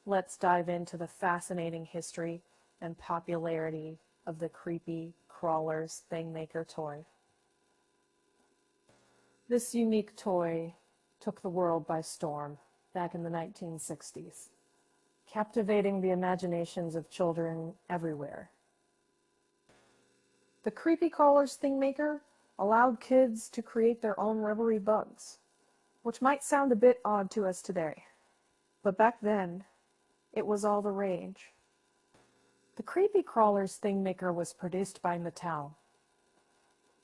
let's dive into the fascinating history and popularity of the Creepy Crawlers Thingmaker toy. This unique toy took the world by storm back in the 1960s, captivating the imaginations of children everywhere. The Creepy Crawlers Thingmaker allowed kids to create their own rubbery bugs, which might sound a bit odd to us today, but back then, it was all the rage. The Creepy Crawlers Thingmaker was produced by Mattel,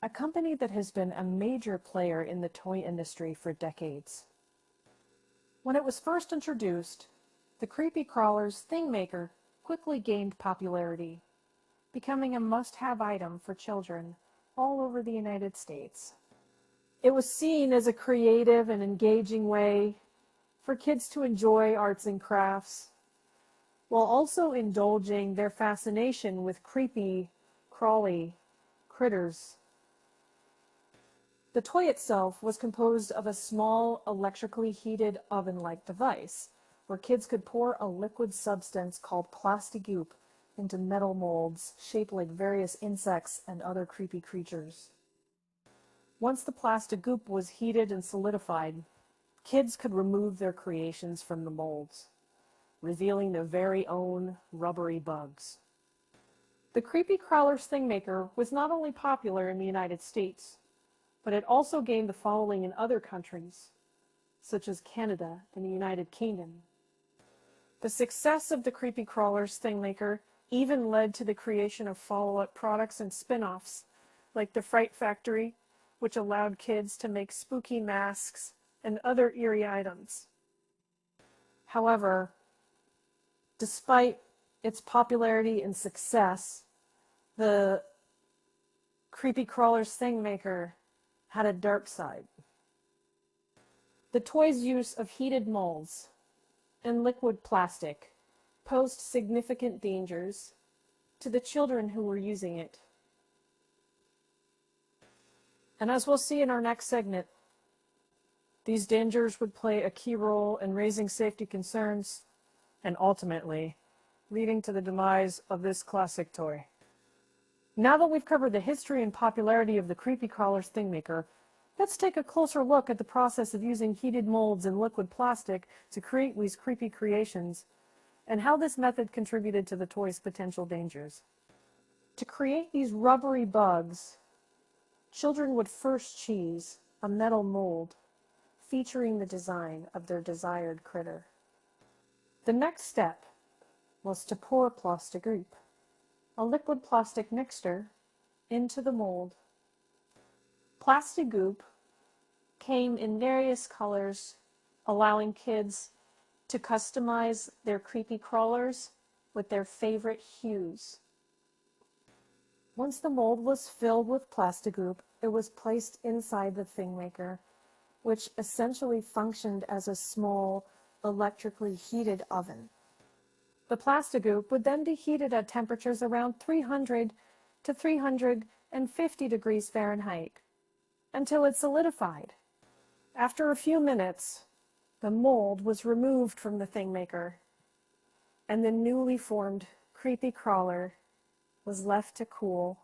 a company that has been a major player in the toy industry for decades. When it was first introduced, the Creepy Crawlers Thingmaker quickly gained popularity, becoming a must-have item for children all over the United States. It was seen as a creative and engaging way for kids to enjoy arts and crafts, while also indulging their fascination with creepy, crawly critters. The toy itself was composed of a small, electrically heated oven-like device, where kids could pour a liquid substance called plastigoop into metal molds shaped like various insects and other creepy creatures. Once the plastic goop was heated and solidified, kids could remove their creations from the molds, revealing their very own rubbery bugs. The Creepy Crawlers Thingmaker was not only popular in the United States, but it also gained the following in other countries, such as Canada and the United Kingdom. The success of the Creepy Crawlers Thingmaker even led to the creation of follow-up products and spin-offs, like the Fright Factory, which allowed kids to make spooky masks and other eerie items. However, despite its popularity and success, the Creepy Crawlers Thingmaker had a dark side. The toy's use of heated molds and liquid plastic posed significant dangers to the children who were using it. And as we'll see in our next segment, these dangers would play a key role in raising safety concerns and ultimately leading to the demise of this classic toy. Now that we've covered the history and popularity of the Creepy Crawlers Thingmaker, let's take a closer look at the process of using heated molds and liquid plastic to create these creepy creations, and how this method contributed to the toy's potential dangers. To create these rubbery bugs, children would first choose a metal mold featuring the design of their desired critter. The next step was to pour plastigoop, a liquid plastic mixture, into the mold. Plastigoop came in various colors, allowing kids to customize their creepy crawlers with their favorite hues. Once the mold was filled with plastigoop, it was placed inside the Thingmaker, which essentially functioned as a small, electrically heated oven. The plastigoop would then be heated at temperatures around 300 to 350 degrees Fahrenheit until it solidified. After a few minutes, the mold was removed from the Thingmaker, and the newly formed creepy crawler was left to cool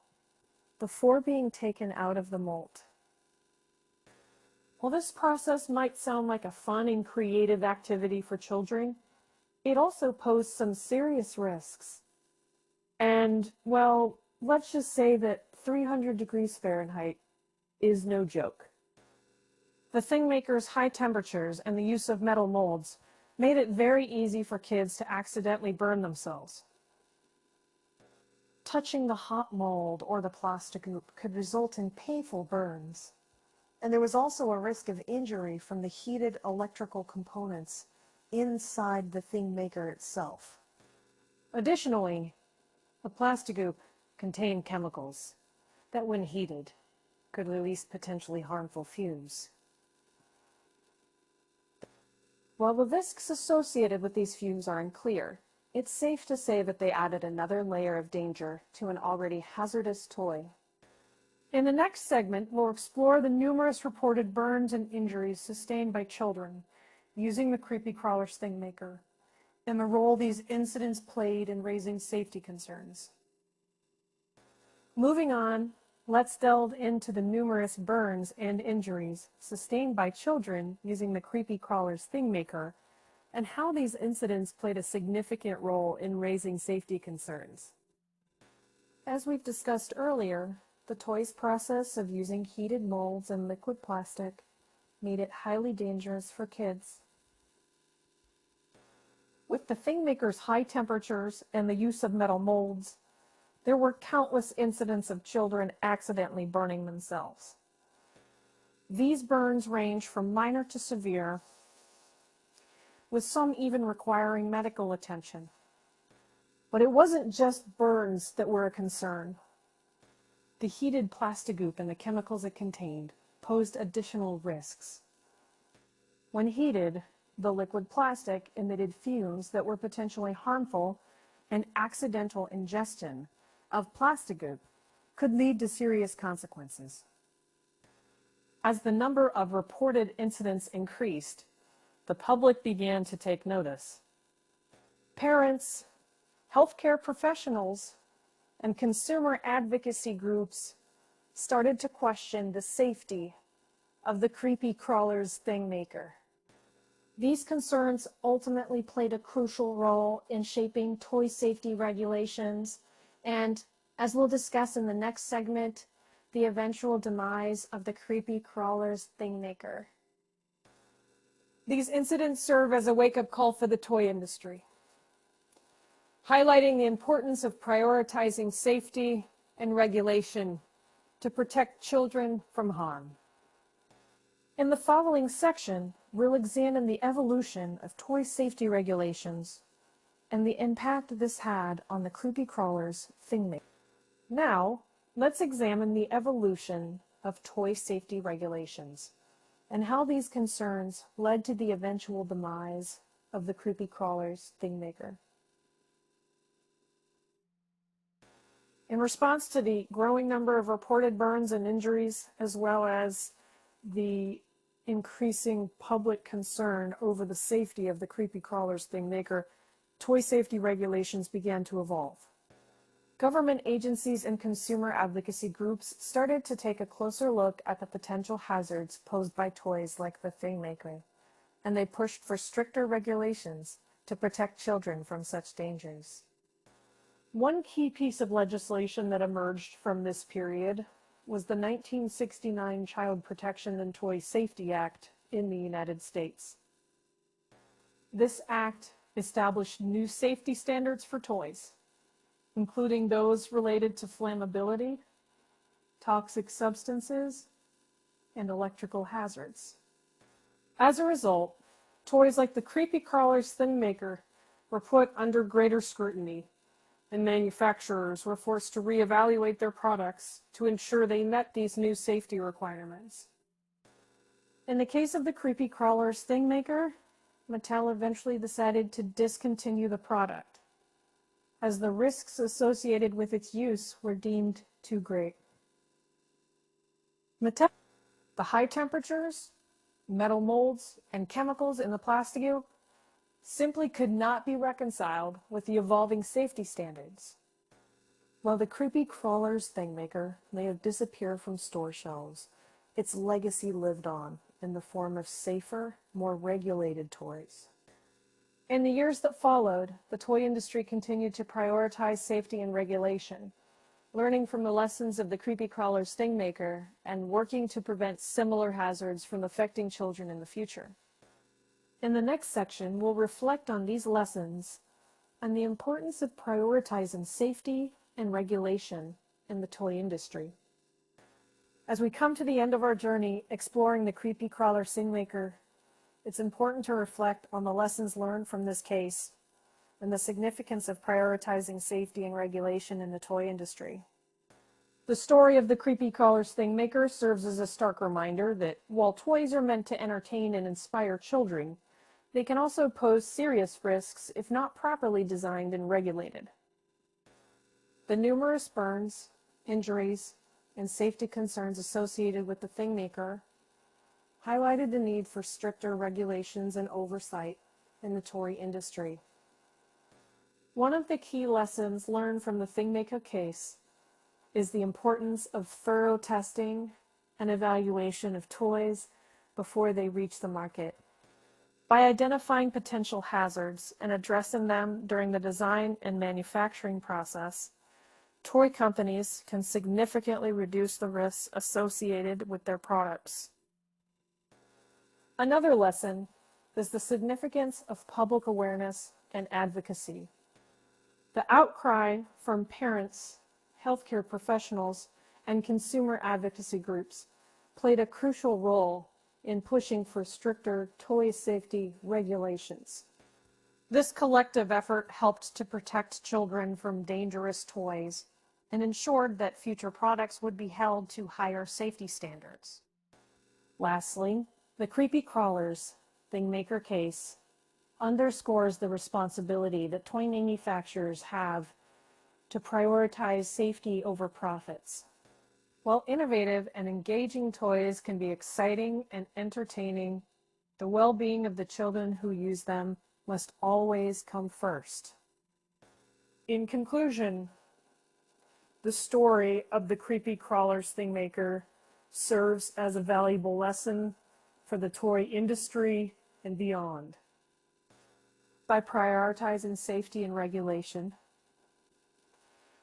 before being taken out of the mold. While this process might sound like a fun and creative activity for children, it also posed some serious risks. And, well, let's just say that 300 degrees Fahrenheit is no joke. The Thingmaker's high temperatures and the use of metal molds made it very easy for kids to accidentally burn themselves. Touching the hot mold or the plastigoop could result in painful burns, and there was also a risk of injury from the heated electrical components inside the Thingmaker itself. Additionally, the plastigoop contained chemicals that, when heated, could release potentially harmful fumes. While the risks associated with these fumes are unclear, it's safe to say that they added another layer of danger to an already hazardous toy. In the next segment, we'll explore the numerous reported burns and injuries sustained by children using the Creepy Crawlers Thingmaker, and the role these incidents played in raising safety concerns. Moving on, let's delve into the numerous burns and injuries sustained by children using the Creepy Crawler's Thingmaker and how these incidents played a significant role in raising safety concerns. As we've discussed earlier, the toys process of using heated molds and liquid plastic made it highly dangerous for kids. With the Thingmaker's high temperatures and the use of metal molds, there were countless incidents of children accidentally burning themselves. These burns range from minor to severe, with some even requiring medical attention. But it wasn't just burns that were a concern. The heated plastigoop and the chemicals it contained posed additional risks. When heated, the liquid plastic emitted fumes that were potentially harmful, and accidental ingestion of plastigoop could lead to serious consequences. As the number of reported incidents increased, the public began to take notice. Parents, healthcare professionals, and consumer advocacy groups started to question the safety of the Creepy Crawler's Thingmaker. These concerns ultimately played a crucial role in shaping toy safety regulations and, as we'll discuss in the next segment, the eventual demise of the Creepy Crawler's Thingmaker. These incidents serve as a wake-up call for the toy industry, highlighting the importance of prioritizing safety and regulation to protect children from harm. In the following section, we'll examine the evolution of toy safety regulations and the impact this had on the Creepy Crawler's Thingmaker. Now, let's examine the evolution of toy safety regulations and how these concerns led to the eventual demise of the Creepy Crawler's Thingmaker. In response to the growing number of reported burns and injuries, as well as the increasing public concern over the safety of the Creepy Crawler's Thingmaker, toy safety regulations began to evolve. Government agencies and consumer advocacy groups started to take a closer look at the potential hazards posed by toys like the Thingmaker, and they pushed for stricter regulations to protect children from such dangers. One key piece of legislation that emerged from this period was the 1969 Child Protection and Toy Safety Act in the United States. This act established new safety standards for toys, including those related to flammability, toxic substances, and electrical hazards. As a result, toys like the Creepy Crawler's Thingmaker were put under greater scrutiny, and manufacturers were forced to reevaluate their products to ensure they met these new safety requirements. In the case of the Creepy Crawler's Thingmaker, Mattel eventually decided to discontinue the product, as the risks associated with its use were deemed too great. Mattel, the high temperatures, metal molds, and chemicals in the plastigoop simply could not be reconciled with the evolving safety standards. While the Creepy Crawler's Thingmaker may have disappeared from store shelves, its legacy lived on in the form of safer, more regulated toys. In the years that followed, the toy industry continued to prioritize safety and regulation, learning from the lessons of the Creepy Crawler's Thingmaker and working to prevent similar hazards from affecting children in the future. In the next section, we'll reflect on these lessons and the importance of prioritizing safety and regulation in the toy industry. As we come to the end of our journey exploring the Creepy Crawler's Thingmaker, it's important to reflect on the lessons learned from this case and the significance of prioritizing safety and regulation in the toy industry. The story of the Creepy Crawler's Thingmaker serves as a stark reminder that while toys are meant to entertain and inspire children, they can also pose serious risks if not properly designed and regulated. The numerous burns, injuries, and safety concerns associated with the Thingmaker highlighted the need for stricter regulations and oversight in the toy industry, One of the key lessons learned from the Thingmaker case is the importance of thorough testing and evaluation of toys before they reach the market. By identifying potential hazards and addressing them during the design and manufacturing process, toy companies can significantly reduce the risks associated with their products. Another lesson is the significance of public awareness and advocacy. The outcry from parents, healthcare professionals, and consumer advocacy groups played a crucial role in pushing for stricter toy safety regulations. This collective effort helped to protect children from dangerous toys and ensured that future products would be held to higher safety standards. Lastly, the Creepy Crawlers Thingmaker case underscores the responsibility that toy manufacturers have to prioritize safety over profits. While innovative and engaging toys can be exciting and entertaining, the well-being of the children who use them must always come first. In conclusion, the story of the Creepy Crawlers Thingmaker serves as a valuable lesson for the toy industry and beyond. By prioritizing safety and regulation,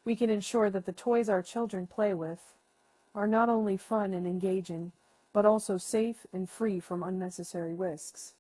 we can ensure that the toys our children play with are not only fun and engaging, but also safe and free from unnecessary risks.